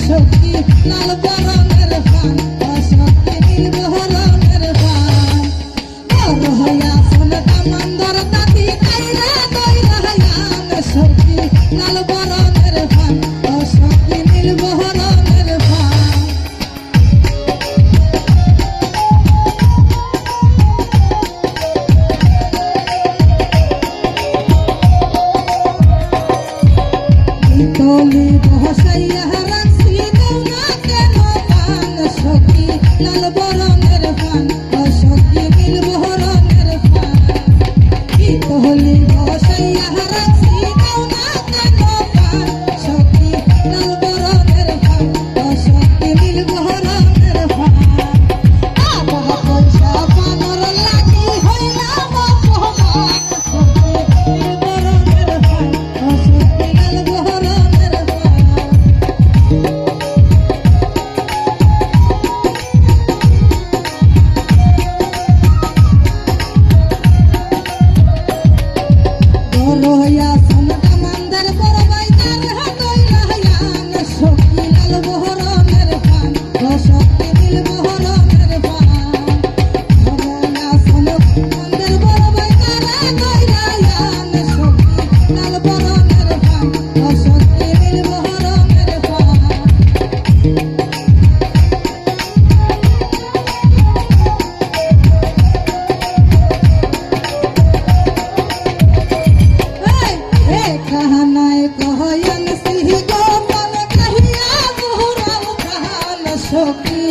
সখী লাল বরণের পান সখী নীল বরণের পান বড় হইয়া সোনাটা মন্দর তাতি কাইরা দইরা হায়ান সখী লাল বরণের পান সখী নীল বরণের পান তলি বসাইয়া রাখছি না কেন পান সখী লাল বরণের পান সখী নীল বরণের পান তলি বসাইয়া রাখছি না কেন পান সখী লাল বরণের পান সখী নীল বরণের পান আবা পয়সা পানর লাগি হইলাম অপমান সখী নীল বরণের পান সখী লাল বরণের রয়া সোনাটা মন্দার বড় বাইদার হাতইলা হায়ান সখী লাল বহরনের পান সখী নীল বহরনের পান রয়া সোনাটা মন্দার বড় বাইদার হাতইলা হায়ান সখী লাল বহরনের পান সখী নীল বহরনের পান कहनाय कहयन सिंह गोपन कहिया गुहराव कहन सखी